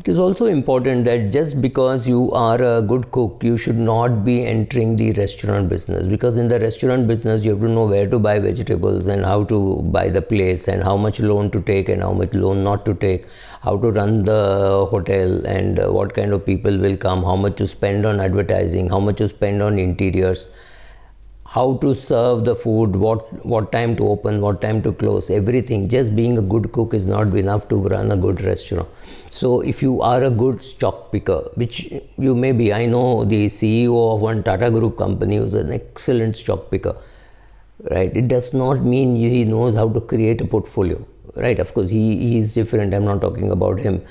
It is also important that just because you are a good cook, you should not be entering the restaurant business, because in the restaurant business you have to know where to buy vegetables and how to buy the place and how much loan to take and how much loan not to take, how to run the hotel and what kind of people will come, how much to spend on advertising, how much to spend on interiors, how to serve the food, what time to open, what time to close, everything. Just being a good cook is not enough to run a good restaurant. So if you are a good stock picker, which you may be, I know the CEO of one Tata Group company who's an excellent stock picker, right? It does not mean he knows how to create a portfolio, right? Of course, he is different. I'm not talking about him.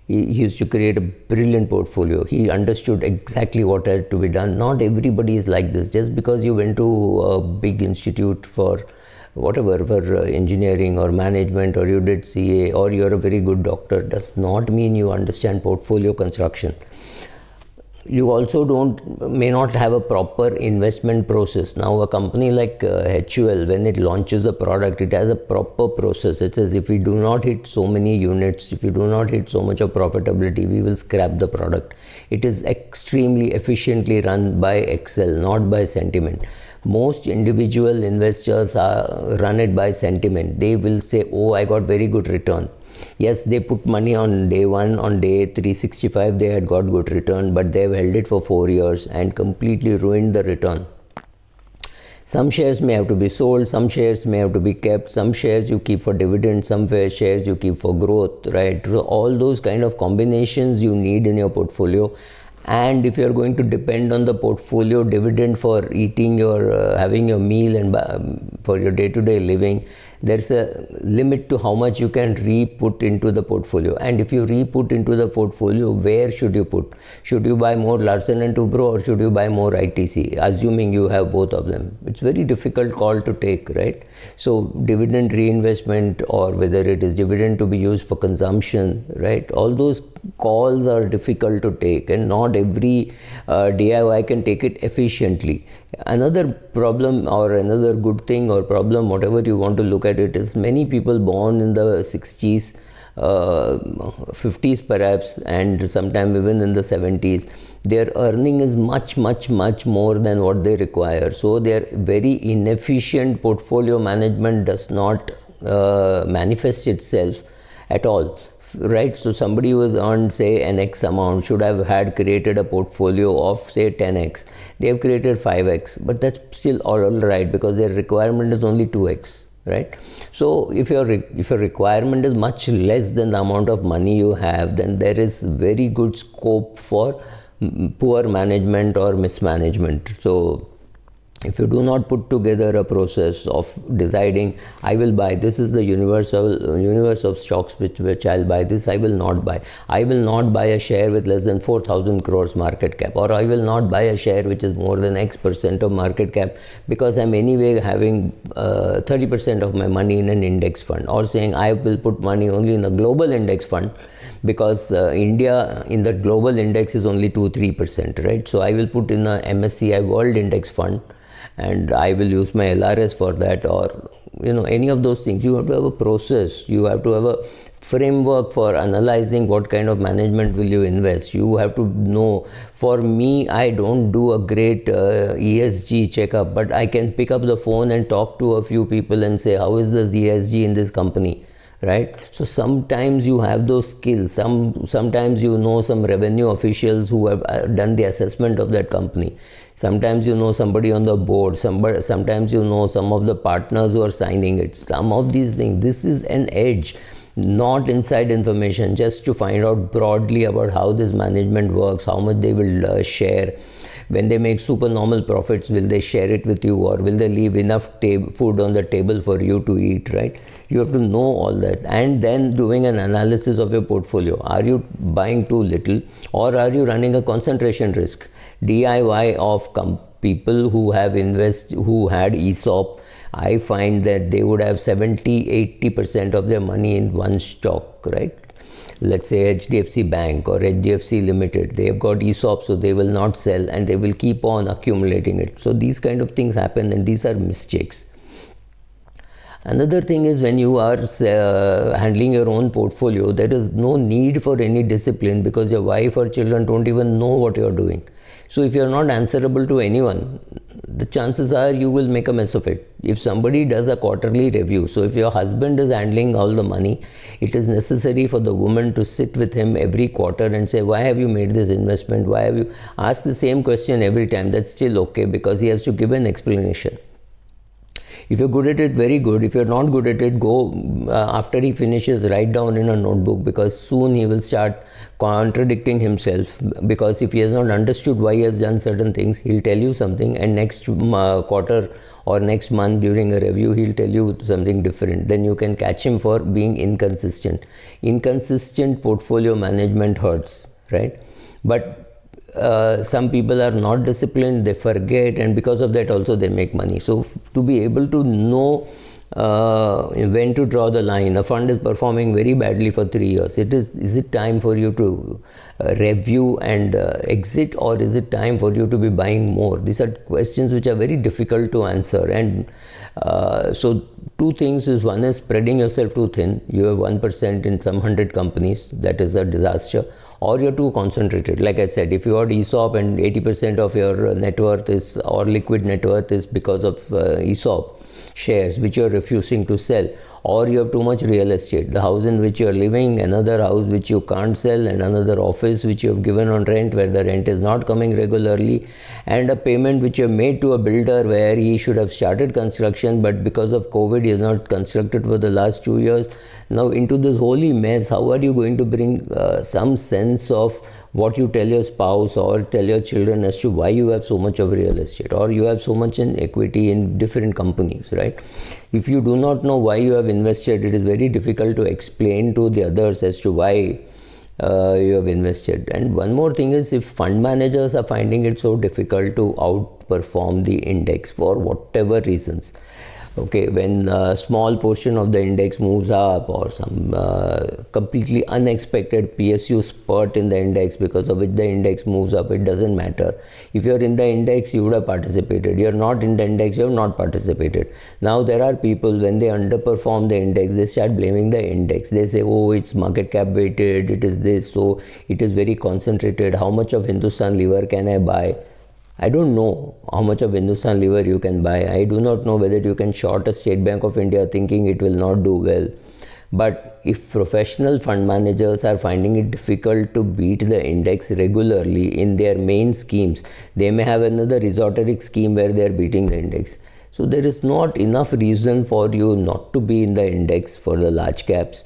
He used to create a brilliant portfolio. He understood exactly what had to be done. Not everybody is like this. Just because you went to a big institute for whatever, for engineering or management, or you did CA, or you're a very good doctor, does not mean you understand portfolio construction. You also may not have a proper investment process. Now a company like HUL, when it launches a product, it has a proper process. It says if we do not hit so many units, if we do not hit so much of profitability, we will scrap the product. It is extremely efficiently run by Excel, not by sentiment. Most individual investors run it by sentiment. They will say, oh, I got very good return. Yes, they put money on day 1, on day 365 they had got good return, but they've held it for 4 years and completely ruined the return. Some shares may have to be sold, some shares may have to be kept, some shares you keep for dividends, some shares you keep for growth, right? So all those kind of combinations you need in your portfolio. And if you're going to depend on the portfolio dividend for eating your, having your meal and for your day-to-day living, there's a limit to how much you can re-put into the portfolio. And if you re-put into the portfolio, where should you put? Should you buy more Larsen & Toubro or should you buy more ITC, assuming you have both of them? It's very difficult call to take, right? So dividend reinvestment, or whether it is dividend to be used for consumption, right? All those calls are difficult to take, and not every DIY can take it efficiently. Another problem, or another good thing or problem, whatever you want to look at it, is many people born in the 60s, 50s perhaps, and sometime even in the 70s, their earning is much more than what they require. So their very inefficient portfolio management does not manifest itself at all, right? So somebody who has earned say an X amount should have had created a portfolio of say 10X. They have created 5X, but that's still all right, because their requirement is only 2X, right? So if your requirement is much less than the amount of money you have, then there is very good scope for poor management or mismanagement. So if you do not put together a process of deciding, I will buy, this is the universe of stocks which I'll buy, this I will not buy. I will not buy a share with less than 4,000 crores market cap, or I will not buy a share which is more than X% of market cap, because I'm anyway having 30% of my money in an index fund, or saying I will put money only in a global index fund, because India in the global index is only 2-3%, right? So I will put in a MSCI World Index Fund, and I will use my LRS for that, or any of those things. You have to have a process, you have to have a framework for analyzing what kind of management will you invest. You have to know. For me, I don't do a great ESG checkup, but I can pick up the phone and talk to a few people and say, how is this ESG in this company, right? So sometimes you have those skills. Sometimes some revenue officials who have done the assessment of that company. Sometimes somebody on the board, sometimes some of the partners who are signing it. Some of these things, this is an edge, not inside information, just to find out broadly about how this management works, how much they will share. When they make supernormal profits, will they share it with you, or will they leave enough food on the table for you to eat, right? You have to know all that, and then doing an analysis of your portfolio. Are you buying too little, or are you running a concentration risk? DIY of people who had ESOP, I find that they would have 70-80% of their money in one stock, right? Let's say HDFC Bank or HDFC Limited, they have got ESOP, so they will not sell and they will keep on accumulating it. So these kind of things happen, and these are mistakes. Another thing is, when you are handling your own portfolio, there is no need for any discipline because your wife or children don't even know what you are doing. So if you are not answerable to anyone, the chances are you will make a mess of it. If somebody does a quarterly review, so if your husband is handling all the money, it is necessary for the woman to sit with him every quarter and say, why have you made this investment? Why have you asked the same question every time? That's still okay, because he has to give an explanation. If you're good at it, very good. If you're not good at it, go after he finishes, write down in a notebook, because soon he will start contradicting himself. Because if he has not understood why he has done certain things, he'll tell you something, and next quarter or next month during a review, he'll tell you something different. Then you can catch him for being inconsistent. Inconsistent portfolio management hurts, right? But some people are not disciplined, they forget, and because of that also they make money. So to be able to know when to draw the line, a fund is performing very badly for 3 years, is it time for you to review and exit, or is it time for you to be buying more? These are questions which are very difficult to answer. And so two things is, one is spreading yourself too thin. You have 1% in some 100 companies, that is a disaster. Or you're too concentrated. Like I said, if you are ESOP and 80% of your net worth is, or liquid net worth is because of ESOP shares which you're refusing to sell, or you have too much real estate, the house in which you're living, another house which you can't sell, and another office which you have given on rent where the rent is not coming regularly, and a payment which you have made to a builder where he should have started construction, but because of COVID he has not constructed for the last 2 years. Now into this holy mess, how are you going to bring some sense of what you tell your spouse or tell your children as to why you have so much of real estate, or you have so much in equity in different companies, right? If you do not know why you have invested, it is very difficult to explain to the others as to why you have invested. And one more thing is, if fund managers are finding it so difficult to outperform the index for whatever reasons, okay, when a small portion of the index moves up, or some completely unexpected PSU spurt in the index because of which the index moves up, it doesn't matter. If you're in the index, you would have participated. You're not in the index, you have not participated. Now there are people, when they underperform the index, they start blaming the index. They say, oh, it's market cap weighted, it is this, so it is very concentrated. How much of Hindustan Lever can I buy? I don't know how much of Hindustan Lever you can buy. I do not know whether you can short a State Bank of India thinking it will not do well. But if professional fund managers are finding it difficult to beat the index regularly in their main schemes, they may have another esoteric scheme where they are beating the index. So there is not enough reason for you not to be in the index for the large caps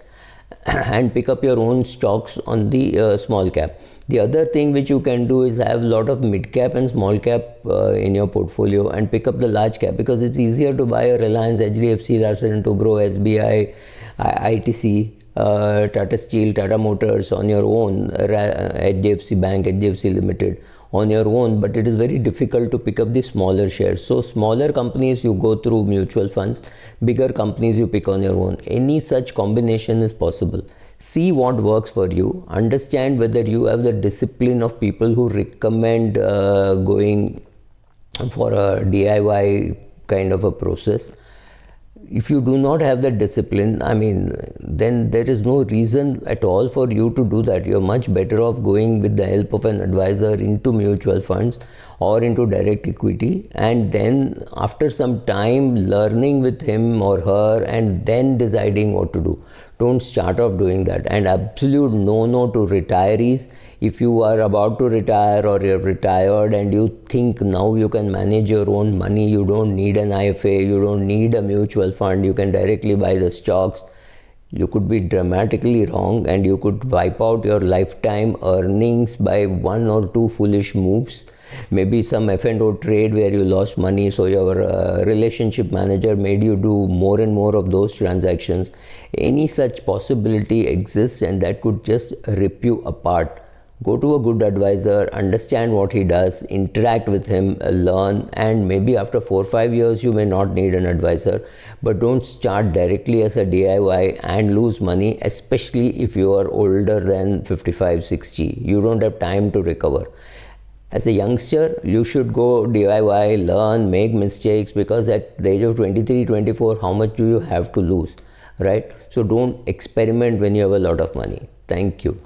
and pick up your own stocks on the small cap. The other thing which you can do is have a lot of mid cap and small cap in your portfolio, and pick up the large cap, because it's easier to buy a Reliance, HDFC, Larsen & Toubro, SBI, ITC, Tata Steel, Tata Motors on your own, HDFC Bank, HDFC Limited on your own, but it is very difficult to pick up the smaller shares. So smaller companies you go through mutual funds, bigger companies you pick on your own. Any such combination is possible. See what works for you. Understand whether you have the discipline of people who recommend going for a DIY kind of a process. If you do not have the discipline, I mean, then there is no reason at all for you to do that. You're much better off going with the help of an advisor into mutual funds or into direct equity, and then after some time learning with him or her, and then deciding what to do. Don't start off doing that. And absolute no to retirees. If you are about to retire or you're retired and you think now you can manage your own money, you don't need an IFA, you don't need a mutual fund, you can directly buy the stocks, you could be dramatically wrong, and you could wipe out your lifetime earnings by one or two foolish moves. Maybe some F&O trade where you lost money, so your relationship manager made you do more and more of those transactions. Any such possibility exists, and that could just rip you apart. Go to a good advisor, understand what he does, interact with him, learn, and maybe after 4 or 5 years you may not need an advisor. But don't start directly as a DIY and lose money, especially if you are older than 55, 60. You don't have time to recover. As a youngster, you should go DIY, learn, make mistakes, because at the age of 23, 24, how much do you have to lose, right? So don't experiment when you have a lot of money. Thank you.